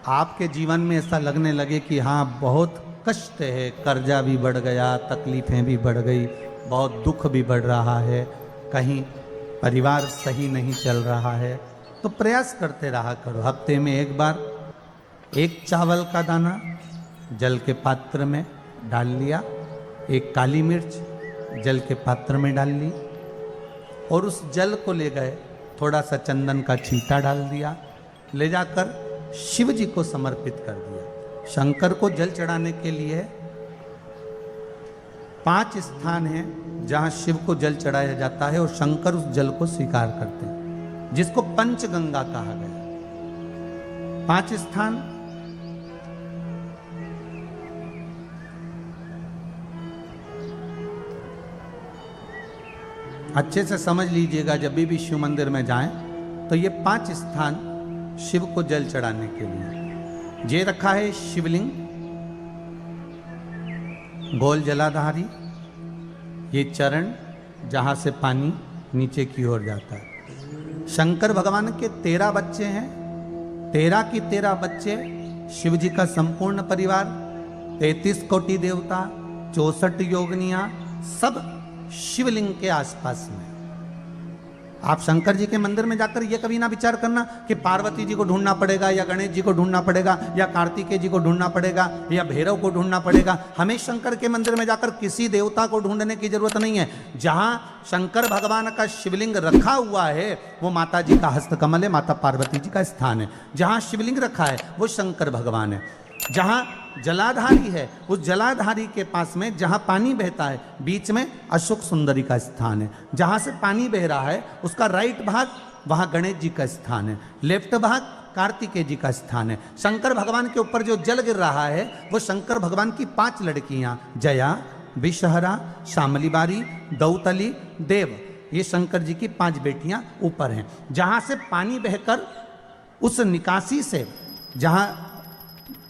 आपके जीवन में ऐसा लगने लगे कि हाँ बहुत कष्ट है, कर्जा भी बढ़ गया, तकलीफ़ें भी बढ़ गई, बहुत दुख भी बढ़ रहा है, कहीं परिवार सही नहीं चल रहा है, तो प्रयास करते रहा करो। हफ्ते में एक बार एक चावल का दाना जल के पात्र में डाल लिया, एक काली मिर्च जल के पात्र में डाल ली और उस जल को ले गए, थोड़ा सा चंदन का छींटा डाल दिया, ले जाकर शिव जी को समर्पित कर दिया। शंकर को जल चढ़ाने के लिए 5 स्थान हैं जहां शिव को जल चढ़ाया जाता है और शंकर उस जल को स्वीकार करते हैं, जिसको पंचगंगा कहा गया। 5 स्थान अच्छे से समझ लीजिएगा, जब भी शिव मंदिर में जाएं तो ये 5 स्थान शिव को जल चढ़ाने के लिए ये रखा है। शिवलिंग, गोल जलाधारी, ये चरण जहां से पानी नीचे की ओर जाता है। शंकर भगवान के 13 बच्चे हैं, 13 की 13 बच्चे, शिव जी का संपूर्ण परिवार, 33 कोटि देवता, 64 योगनियां, सब शिवलिंग के आसपास में। आप शंकर जी के मंदिर में जाकर ये कभी ना विचार करना कि पार्वती जी को ढूंढना पड़ेगा या गणेश जी को ढूंढना पड़ेगा या कार्तिकेय जी को ढूंढना पड़ेगा या भैरव को ढूंढना पड़ेगा। हमें शंकर के मंदिर में जाकर किसी देवता को ढूंढने की जरूरत नहीं है। जहां शंकर भगवान का शिवलिंग रखा हुआ है वो माता जी का हस्तकमल है, माता पार्वती जी का स्थान है। जहां शिवलिंग रखा है वो शंकर भगवान है। जहां जलाधारी है उस जलाधारी के पास में जहां पानी बहता है बीच में अशोक सुंदरी का स्थान है। जहां से पानी बह रहा है उसका राइट भाग वहां गणेश जी का स्थान है, लेफ्ट भाग कार्तिकेय जी का स्थान है। शंकर भगवान के ऊपर जो जल गिर रहा है वो शंकर भगवान की 5 लड़कियां, जया, विषहरा, शामली बारी, दौतली, देव, ये शंकर जी की 5 बेटियां ऊपर हैं। जहां से पानी बहकर उस निकासी से, जहां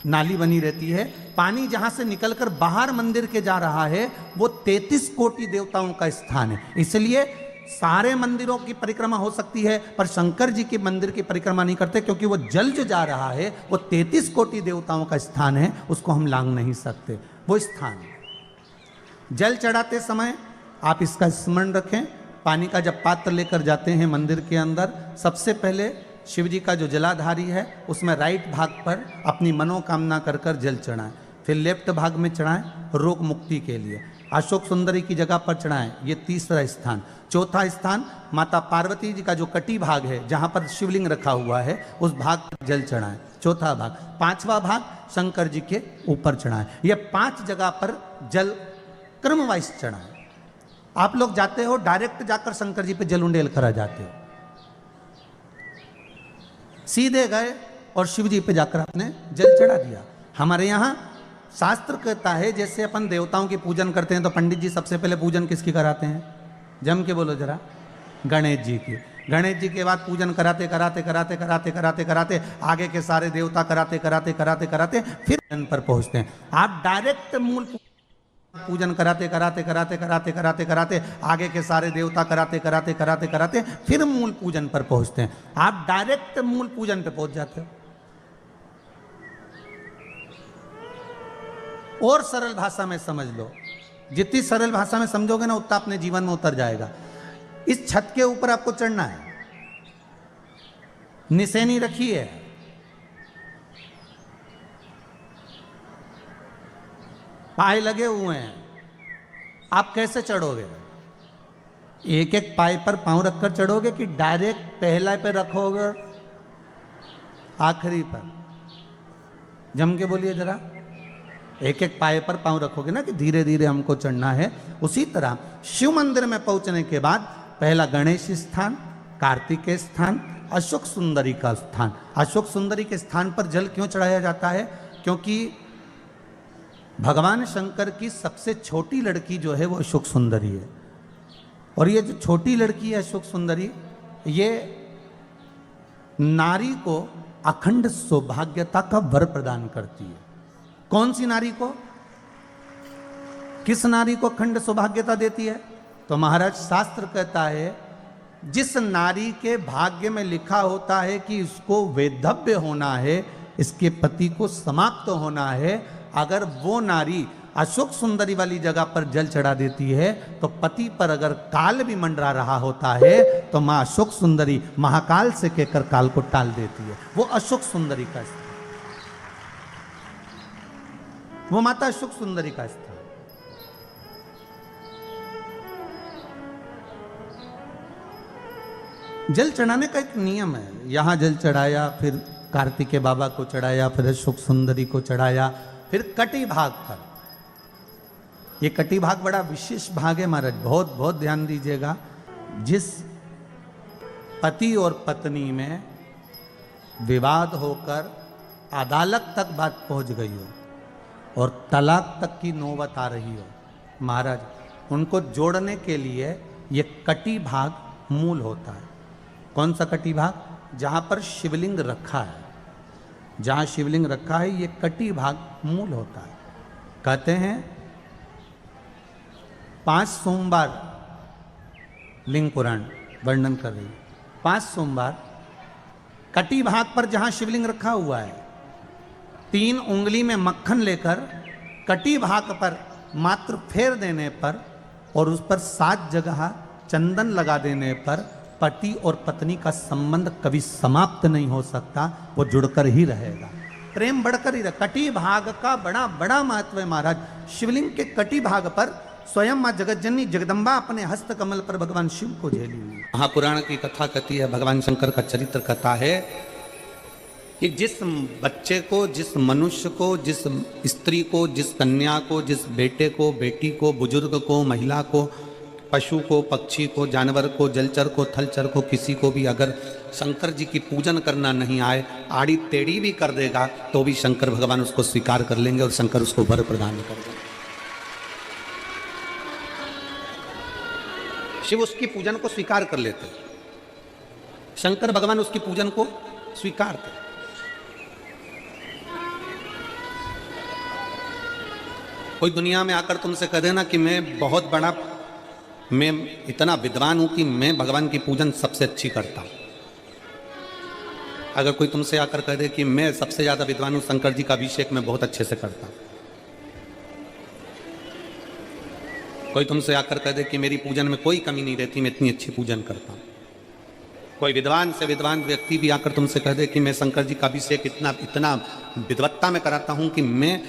नाली बनी रहती है, पानी जहां से निकलकर बाहर मंदिर के जा रहा है वो 33 कोटि देवताओं का स्थान है। इसलिए सारे मंदिरों की परिक्रमा हो सकती है पर शंकर जी के मंदिर की परिक्रमा नहीं करते, क्योंकि वो जल जो जा रहा है वो 33 कोटि देवताओं का स्थान है, उसको हम लांघ नहीं सकते। वो स्थान जल चढ़ाते समय आप इसका स्मरण रखें। पानी का जब पात्र लेकर जाते हैं मंदिर के अंदर, सबसे पहले शिव जी का जो जलाधारी है उसमें राइट भाग पर अपनी मनोकामना कर कर जल चढ़ाएं, फिर लेफ्ट भाग में चढ़ाएं रोग मुक्ति के लिए। अशोक सुंदरी की जगह पर चढ़ाएं, ये तीसरा स्थान। चौथा स्थान माता पार्वती जी का जो कटी भाग है जहां पर शिवलिंग रखा हुआ है उस भाग पर जल चढ़ाएं, चौथा भाग। 5वां भाग शंकर जी के ऊपर चढ़ाएं। ये 5 जगह पर जल क्रम वाइज चढ़ाएं। आप लोग जाते हो डायरेक्ट जाकर शंकर जी पे जल उंडेल करा जाते हो, सीधे गए और शिव जी पे जाकर आपने जल चढ़ा दिया। हमारे यहाँ शास्त्र कहता है जैसे अपन देवताओं की पूजन करते हैं तो पंडित जी सबसे पहले पूजन किसकी कराते हैं? जम के बोलो जरा, गणेश जी की। गणेश जी के बाद पूजन कराते कराते कराते कराते कराते कराते आगे के सारे देवता कराते कराते कराते कराते फिर जन पर पहुंचते हैं। आप डायरेक्ट मूल पूजन कराते कराते कराते कराते कराते कराते आगे के सारे देवता कराते कराते कराते कराते फिर मूल पूजन पर पहुंचते हैं। आप डायरेक्ट मूल पूजन पे पहुंच जाते हो। और सरल भाषा में समझ लो, जितनी सरल भाषा में समझोगे ना उतना अपने जीवन में उतर जाएगा। इस छत के ऊपर आपको चढ़ना है, निशानी रखी है, पाए लगे हुए हैं, आप कैसे चढ़ोगे? एक एक पाए पर पांव रखकर चढ़ोगे कि डायरेक्ट पहला पे रखोगे आखिरी पर? जम के बोलिए जरा, एक एक पाए पर पांव रखोगे ना कि धीरे धीरे हमको चढ़ना है। उसी तरह शिव मंदिर में पहुंचने के बाद पहला गणेश स्थान, कार्तिकेय स्थान, अशोक सुंदरी का स्थान। अशोक सुंदरी के स्थान पर जल क्यों चढ़ाया जाता है? क्योंकि भगवान शंकर की सबसे छोटी लड़की जो है वो अशोक सुंदरी है। और ये जो छोटी लड़की है अशोक सुंदरी, ये नारी को अखंड सौभाग्यता का वर प्रदान करती है। कौन सी नारी को? किस नारी को अखंड सौभाग्यता देती है? तो महाराज शास्त्र कहता है जिस नारी के भाग्य में लिखा होता है कि उसको वैधव्य होना है, इसके पति को समाप्त होना है। अगर वो नारी अशोक सुंदरी वाली जगह पर जल चढ़ा देती है तो पति पर अगर काल भी मंडरा रहा होता है तो माँ अशोक सुंदरी महाकाल से कहकर काल को टाल देती है। वो अशोक सुंदरी का स्थान, वो माता अशोक सुंदरी का स्थान। जल चढ़ाने का एक नियम है। यहां जल चढ़ाया, फिर कार्तिकेय बाबा को चढ़ाया, फिर अशोक सुंदरी को चढ़ाया, फिर कटी भाग पर। ये कटी भाग बड़ा विशेष भाग है महाराज, बहुत बहुत ध्यान दीजिएगा। जिस पति और पत्नी में विवाद होकर अदालत तक बात पहुंच गई हो और तलाक तक की नौबत आ रही हो, महाराज उनको जोड़ने के लिए ये कटी भाग मूल होता है। कौन सा कटी भाग? जहां पर शिवलिंग रखा है, जहां शिवलिंग रखा है ये कटी भाग मूल होता है। कहते हैं 5 सोमवार, लिंग पुराण वर्णन कर रही है, 5 सोमवार कटी भाग पर जहां शिवलिंग रखा हुआ है, 3 उंगली में मक्खन लेकर कटी भाग पर मात्र फेर देने पर और उस पर 7 जगह चंदन लगा देने पर पति और पत्नी का संबंध कभी समाप्त नहीं हो सकता, वो जुड़कर ही रहेगा, प्रेम बढ़कर ही रहेगा। कटी भाग का बड़ा बड़ा महत्व है महाराज। शिवलिंग के कटी भाग पर स्वयं मां जगतजननी जगदम्बा अपने हस्त कमल पर भगवान शिव को झेली हुई। महापुराण की कथा कहती है, भगवान शंकर का चरित्र कथा है कि जिस बच्चे को, जिस मनुष्य को, जिस स्त्री को, जिस कन्या को, जिस बेटे को, बेटी को, बुजुर्ग को, महिला को, पशु को, पक्षी को, जानवर को, जलचर को, थलचर को, किसी को भी अगर शंकर जी की पूजन करना नहीं आए, आड़ी टेढ़ी भी कर देगा तो भी शंकर भगवान उसको स्वीकार कर लेंगे और शंकर उसको वर प्रदान कर देंगे। शिव उसकी पूजन को स्वीकार कर लेते, शंकर भगवान उसकी पूजन को स्वीकारते। कोई दुनिया में आकर तुमसे कह देना कि मैं बहुत बड़ा, मैं इतना विद्वान हूं कि मैं भगवान की पूजन सबसे अच्छी करता हूं। अगर कोई तुमसे आकर कह दे कि मैं सबसे ज्यादा विद्वान हूं, शंकर जी का अभिषेक मैं बहुत अच्छे से करता हूं। कोई तुमसे आकर कह दे कि मेरी पूजन में कोई कमी नहीं रहती, मैं इतनी अच्छी पूजन करता हूं। कोई विद्वान से विद्वान व्यक्ति भी आकर तुमसे कह दे कि मैं शंकर जी का अभिषेक इतना विद्वत्ता में कराता हूं कि मैं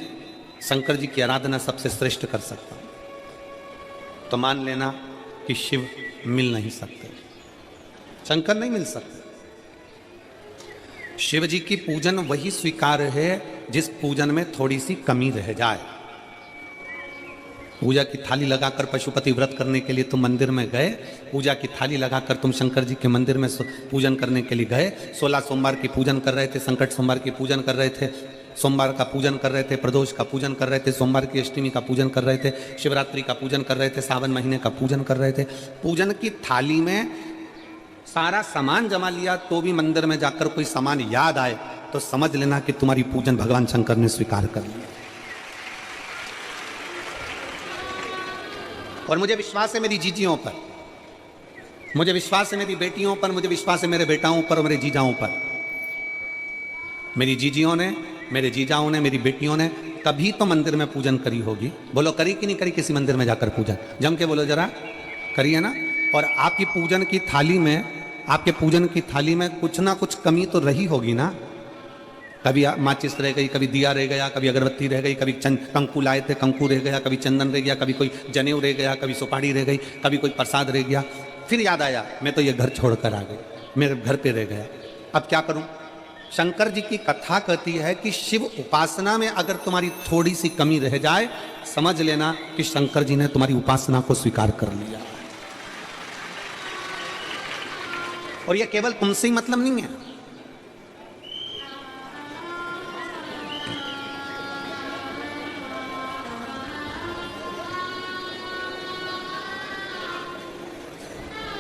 शंकर जी की आराधना सबसे श्रेष्ठ कर सकता हूं, तो मान लेना कि शिव मिल नहीं सकते, शंकर नहीं मिल सकते। शिव जी की पूजन वही स्वीकार है जिस पूजन में थोड़ी सी कमी रह जाए। पूजा की थाली लगाकर पशुपति व्रत करने के लिए तुम मंदिर में गए, पूजा की थाली लगाकर तुम शंकर जी के मंदिर में पूजन करने के लिए गए, 16 सोमवार की पूजन कर रहे थे, संकट सोमवार की पूजन कर रहे थे, सोमवार का पूजन कर रहे थे, प्रदोष का पूजन कर रहे थे, सोमवार की अष्टमी का पूजन कर रहे थे, शिवरात्रि का पूजन कर रहे थे, सावन महीने का पूजन कर रहे थे। पूजन की थाली में सारा सामान जमा लिया तो भी मंदिर में जाकर कोई सामान याद आए तो समझ लेना कि तुम्हारी पूजन भगवान शंकर ने स्वीकार कर लिया। और मुझे विश्वास है मेरी जीजियों पर, मुझे विश्वास है मेरी बेटियों पर, मुझे विश्वास है मेरे बेटाओं पर और मेरे जीजाओं पर। मेरी जीजियों ने, मेरे जीजाओं ने, मेरी बेटियों ने कभी तो मंदिर में पूजन करी होगी। बोलो करी कि नहीं करी किसी मंदिर में जाकर पूजन? जम के बोलो जरा, करी है ना? और आपकी पूजन की थाली में, आपके पूजन की थाली में कुछ ना कुछ कमी तो रही होगी ना। कभी माचिस रह गई, कभी दिया रह गया, कभी अगरबत्ती रह गई, कभी कंकु लाए थे कंकु रह गया, कभी चंदन रह गया, कभी कोई जनेऊ रह गया, कभी सुपारी रह गई, कभी कोई प्रसाद रह गया। फिर याद आया मैं तो ये घर छोड़कर आ गई, मेरे घर पे रह गया, अब क्या करूं? शंकर जी की कथा कहती है कि शिव उपासना में अगर तुम्हारी थोड़ी सी कमी रह जाए, समझ लेना कि शंकर जी ने तुम्हारी उपासना को स्वीकार कर लिया। और यह केवल तुमसे ही मतलब नहीं है,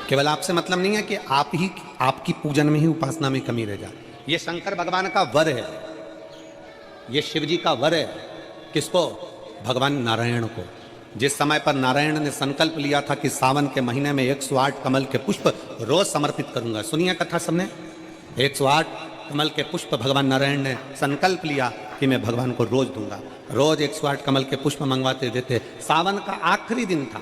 केवल आपसे मतलब नहीं है कि आप ही आपकी पूजन में ही उपासना में कमी रह जाए। ये शंकर भगवान का वर है, ये शिव जी का वर है। किसको? भगवान नारायण को। जिस समय पर नारायण ने संकल्प लिया था कि सावन के महीने में 108 कमल के पुष्प रोज समर्पित करूंगा। सुनिए कथा सबने, 108 कमल के पुष्प भगवान नारायण ने संकल्प लिया कि मैं भगवान को रोज दूंगा। रोज 108 कमल के पुष्प मंगवाते देते। सावन का आखिरी दिन था,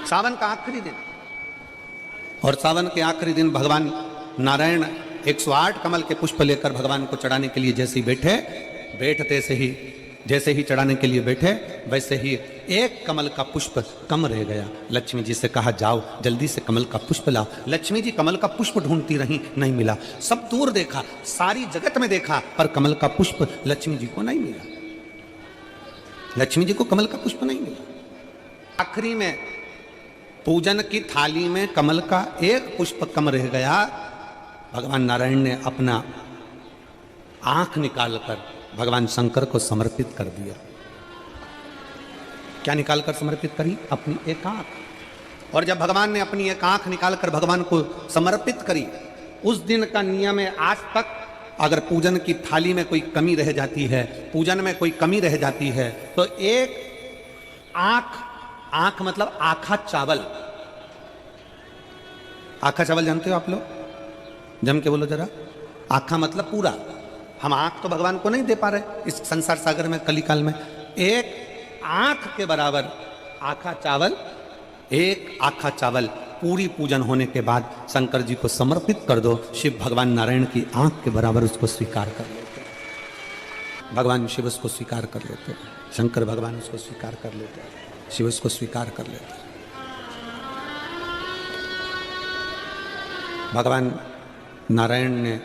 सावन का आखिरी दिन, और सावन के आखिरी दिन भगवान नारायण 108 कमल के पुष्प लेकर भगवान को चढ़ाने के लिए जैसे ही बैठते से ही जैसे ही चढ़ाने के लिए बैठे, वैसे ही एक कमल का पुष्प कम रह गया। लक्ष्मी जी से कहा जाओ जल्दी से कमल का पुष्प लाओ। लक्ष्मी जी कमल का पुष्प ढूंढती रही, नहीं मिला। सब दूर देखा, सारी जगत में देखा, पर कमल का पुष्प लक्ष्मी जी को नहीं मिला। लक्ष्मी जी को कमल का पुष्प नहीं मिला। आखिरी में पूजन की थाली में कमल का एक पुष्प कम रह गया। भगवान नारायण ने अपना आंख निकालकर भगवान शंकर को समर्पित कर दिया। क्या निकालकर समर्पित करी? अपनी एक आंख। और जब भगवान ने अपनी एक आंख निकालकर भगवान को समर्पित करी, उस दिन का नियम है आज तक, अगर पूजन की थाली में कोई कमी रह जाती है, पूजन में कोई कमी रह जाती है, तो एक आंख मतलब आखा चावल। आखा चावल जानते हो आप लोग? जम के बोलो जरा। आखा मतलब पूरा। हम आंख तो भगवान को नहीं दे पा रहे इस संसार सागर में, कलिकाल में। एक आंख के बराबर आखा चावल, एक आखा चावल पूरी पूजन होने के बाद शंकर जी को समर्पित कर दो। शिव भगवान नारायण की आंख के बराबर उसको स्वीकार कर लेते। भगवान शिव उसको स्वीकार कर लेते, शंकर भगवान उसको स्वीकार कर लेते, शिव उसको स्वीकार कर लेते। भगवान नारायण ने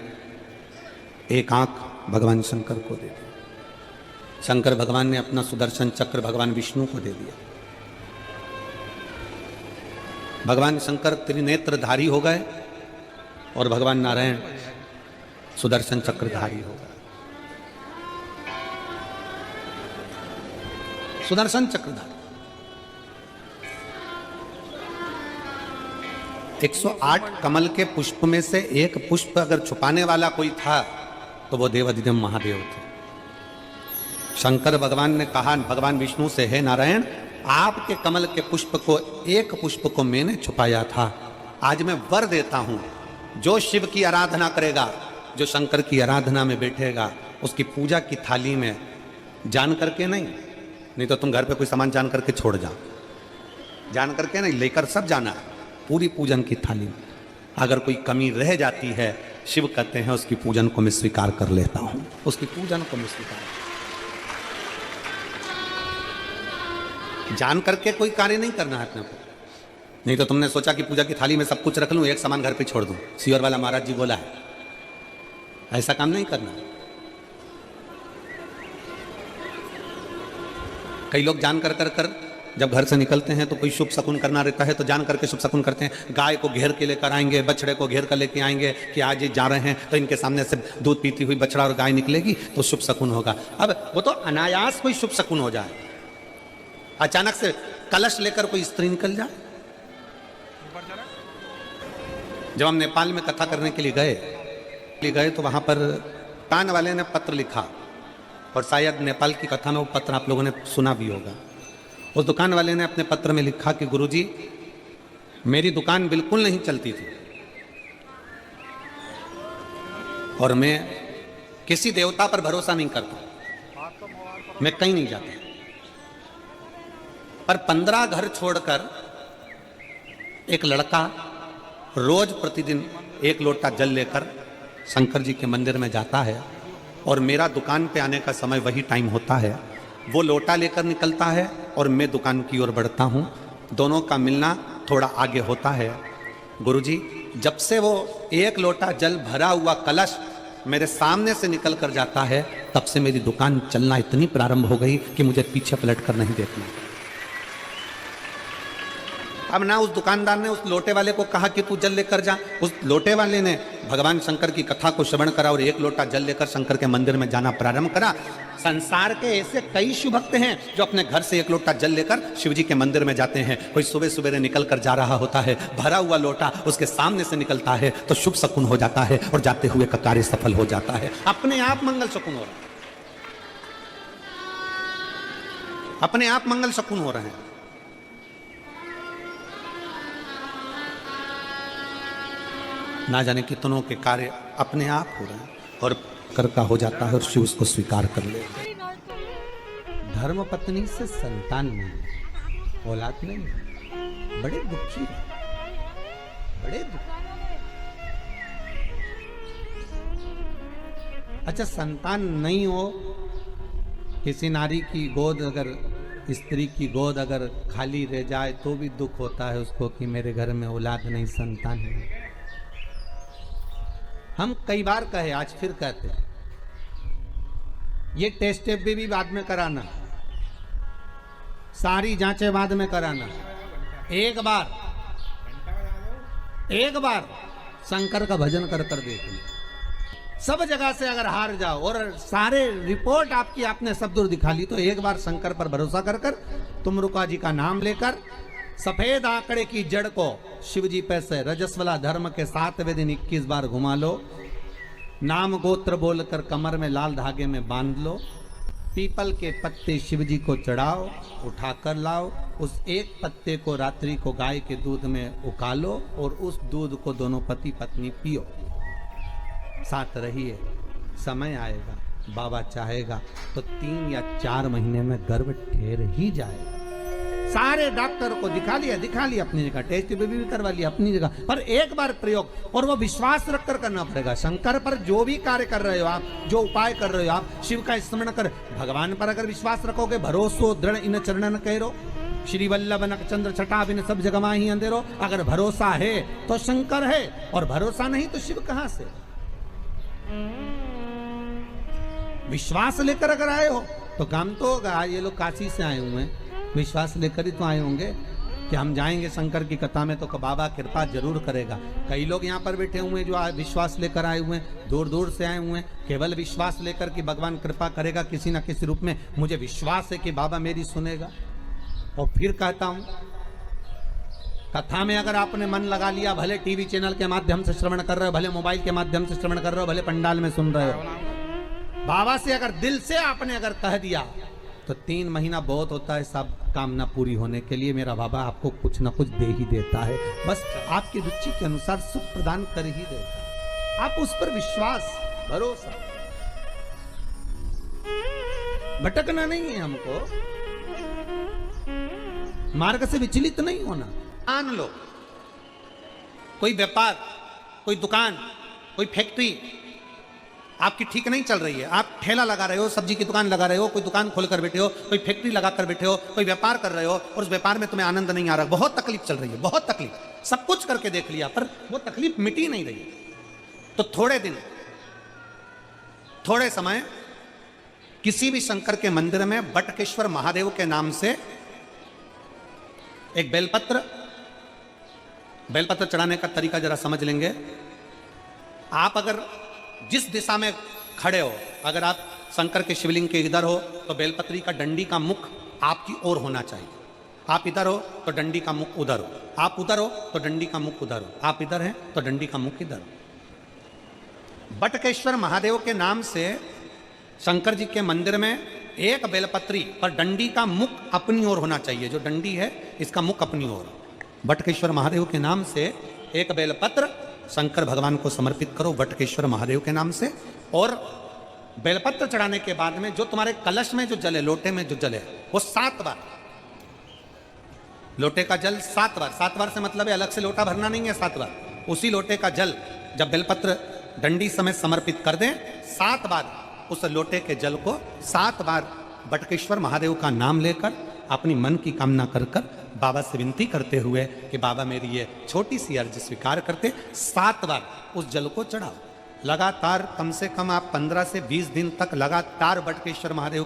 एक आंख भगवान शंकर को दे दी। शंकर भगवान ने अपना सुदर्शन चक्र भगवान विष्णु को दे दिया। भगवान शंकर त्रिनेत्रधारी हो गए और भगवान नारायण सुदर्शन चक्रधारी हो गए। सुदर्शन चक्रधारी 108 कमल के पुष्प में से एक पुष्प अगर छुपाने वाला कोई था तो वो देवाधिदेव महादेव थे। शंकर भगवान ने कहा भगवान विष्णु से, हे नारायण, आपके कमल के पुष्प को, एक पुष्प को मैंने छुपाया था। आज मैं वर देता हूं, जो शिव की आराधना करेगा, जो शंकर की आराधना में बैठेगा, उसकी पूजा की थाली में जान करके नहीं तो तुम घर पे कोई सामान जान करके छोड़ जाओ, जान करके नहीं, लेकर सब जाना। पूरी पूजन की थाली में अगर कोई कमी रह जाती है, शिव कहते हैं उसकी पूजन को मैं स्वीकार कर लेता हूं, उसकी पूजन को मैं स्वीकार। जान करके कोई कार्य नहीं करना है अपने को। नहीं तो तुमने सोचा कि पूजा की थाली में सब कुछ रख लूं, एक सामान घर पे छोड़ दूं। सियोर वाला महाराज जी बोला है, ऐसा काम नहीं करना। कई लोग जान कर जब घर से निकलते हैं तो कोई शुभ शकुन करना रहता है तो जान करके शुभ शकुन करते हैं। गाय को घेर के लेकर आएंगे, बछड़े को घेर कर लेके आएंगे कि आज ये जा रहे हैं तो इनके सामने से दूध पीती हुई बछड़ा और गाय निकलेगी तो शुभ शकुन होगा। अब वो तो अनायास कोई शुभ शकुन हो जाए, अचानक से कलश लेकर कोई स्त्री निकल जाए। जब हम नेपाल में कथा करने के लिए गए तो वहां पर कान वाले ने पत्र लिखा, और शायद नेपाल की कथा में वो पत्र आप लोगों ने सुना भी होगा। उस दुकान वाले ने अपने पत्र में लिखा कि गुरुजी, मेरी दुकान बिल्कुल नहीं चलती थी और मैं किसी देवता पर भरोसा नहीं करता, मैं कहीं नहीं जाता, पर 15 घर छोड़कर एक लड़का रोज प्रतिदिन 1 लोटा जल लेकर शंकर जी के मंदिर में जाता है और मेरा दुकान पे आने का समय वही टाइम होता है। वो लोटा लेकर निकलता है और मैं दुकान की ओर बढ़ता हूँ, दोनों का मिलना थोड़ा आगे होता है। गुरुजी, जब से वो 1 लोटा जल भरा हुआ कलश मेरे सामने से निकल कर जाता है, तब से मेरी दुकान चलना इतनी प्रारंभ हो गई कि मुझे पीछे पलट कर नहीं देखना। अब ना उस दुकानदार ने उस लोटे वाले को कहा कि तू जल लेकर जा, उस लोटे वाले ने भगवान शंकर की कथा को श्रवण करा और 1 लोटा जल लेकर शंकर के मंदिर में जाना प्रारंभ करा। संसार के ऐसे कई शिव भक्त हैं जो अपने घर से 1 लोटा जल लेकर शिव जी के मंदिर में जाते हैं। कोई सुबह सुबह निकल कर जा रहा होता है, भरा हुआ लोटा उसके सामने से निकलता है तो शुभ शकुन हो जाता है और जाते हुए का कार्य सफल हो जाता है। अपने आप मंगल शकुन हो रहा है, अपने आप मंगल शकुन हो रहे हैं। ना जाने कितनों के कार्य अपने आप हो रहे हैं और कर का हो जाता है और शिव उसको स्वीकार कर लेते हैं। धर्म पत्नी से संतान नहीं, औलाद नहीं, बड़े दुखी है, बड़े दुखी। अच्छा, संतान नहीं हो, किसी नारी की गोद अगर, स्त्री की गोद अगर खाली रह जाए तो भी दुख होता है उसको कि मेरे घर में औलाद नहीं, संतान नहीं। हम कई बार कहे, आज फिर कहते हैं, ये टेस्ट भी बाद में कराना, सारी जांचें बाद में कराना। एक बार शंकर का भजन कर कर देख लो। सब जगह से अगर हार जाओ और सारे रिपोर्ट आपकी आपने सब दूर दिखा ली, तो एक बार शंकर पर भरोसा कर कर तुमरुका जी का नाम लेकर सफेद आंकड़े की जड़ को शिव जी पे से रजस्वला धर्म के 7वें दिन 21 बार घुमा लो। नाम गोत्र बोलकर कमर में लाल धागे में बांध लो। पीपल के पत्ते शिव जी को चढ़ाओ, उठाकर लाओ। उस एक पत्ते को रात्रि को गाय के दूध में उकालो और उस दूध को दोनों पति पत्नी पियो। साथ रहिए, समय आएगा, बाबा चाहेगा तो 3 या 4 महीने में गर्भ ठहर ही जाएगा। सारे डॉक्टर को दिखा लिया अपनी जगह, टेस्ट भी करवा लिया अपनी जगह, पर एक बार प्रयोग, और वो विश्वास रखकर करना पड़ेगा। शंकर पर जो भी कार्य कर रहे हो आप, जो उपाय कर रहे हो आप, शिव का स्मरण कर, भगवान पर अगर विश्वास रखोगे, भरोसो दृढ़ इन चरणन करो, श्री वल्लभ नख चंद्र छटा बिन सब जगह ही अंधेरो। अगर भरोसा है तो शंकर है, और भरोसा नहीं तो शिव कहां से। विश्वास लेकर अगर आए हो तो काम तो होगा। ये लोग काशी से आए हुए हैं, विश्वास लेकर ही तो आए होंगे कि हम जाएंगे शंकर की कथा में तो बाबा कृपा जरूर करेगा। कई लोग यहाँ पर बैठे हुए हैं जो विश्वास लेकर आए हुए हैं, दूर दूर से आए हुए हैं, केवल विश्वास लेकर कि भगवान कृपा करेगा किसी न किसी रूप में, मुझे विश्वास है कि बाबा मेरी सुनेगा। और फिर कहता हूं, कथा में अगर आपने मन लगा लिया, भले टीवी चैनल के माध्यम से श्रवण कर रहे हो, भले मोबाइल के माध्यम से श्रवण कर रहे हो, भले पंडाल में सुन रहे हो, बाबा से अगर दिल से आपने अगर कह दिया तो 3 महीना बहुत होता है सब कामना पूरी होने के लिए। मेरा बाबा आपको कुछ ना कुछ दे ही देता है, बस आपकी रुचि के अनुसार सुख प्रदान कर ही देता है। आप उस पर विश्वास, भरोसा, भटकना नहीं है हमको, मार्ग से विचलित नहीं होना। मान लो कोई व्यापार, कोई दुकान, कोई फैक्ट्री आपकी ठीक नहीं चल रही है, आप ठेला लगा रहे हो, सब्जी की दुकान लगा रहे हो, कोई दुकान खोल कर बैठे हो, कोई फैक्ट्री लगा कर बैठे हो, कोई व्यापार कर रहे हो और उस व्यापार में तुम्हें आनंद नहीं आ रहा, बहुत तकलीफ चल रही है, बहुत तकलीफ, सब कुछ करके देख लिया पर वो तकलीफ मिटी नहीं रही। तो थोड़े दिन, थोड़े समय किसी भी शंकर के मंदिर में बटकेश्वर महादेव के नाम से एक बेलपत्र चढ़ाने का तरीका जरा समझ लेंगे। आप अगर जिस दिशा में खड़े हो, अगर आप शंकर के शिवलिंग के इधर हो तो बेलपत्री का डंडी का मुख आपकी ओर होना चाहिए। आप इधर हो तो डंडी का मुख उधर हो, आप उधर हो तो डंडी का मुख उधर हो, आप इधर हैं तो डंडी का मुख इधर हो। बटकेश्वर महादेव के नाम से शंकर जी के मंदिर में एक बेलपत्री पर डंडी का मुख अपनी ओर होना चाहिए। जो डंडी है इसका मुख अपनी ओर। बटकेश्वर महादेव के नाम से एक बेलपत्र शंकर भगवान को समर्पित करो बटकेश्वर महादेव के नाम से। और बेलपत्र चढ़ाने के बाद में जो तुम्हारे कलश में जो जल है, लोटे में जो जल है, वो 7 बार, लोटे का जल 7 बार, 7 बार से मतलब है अलग से लोटा भरना नहीं है, 7 बार उसी लोटे का जल जब बेलपत्र डंडी समेत समर्पित कर दें, 7 बार उस लोटे के जल को 7 बार बटकेश्वर महादेव का नाम लेकर अपनी मन की कामना कर कर बाबा से विनती करते हुए कि बाबा मेरी ये छोटी सी अर्ज स्वीकार करते, 7 बार उस जल को चढ़ाओ। लगातार कम से कम आप 15 से 20 दिन तक लगातार बटकेश्वर महादेव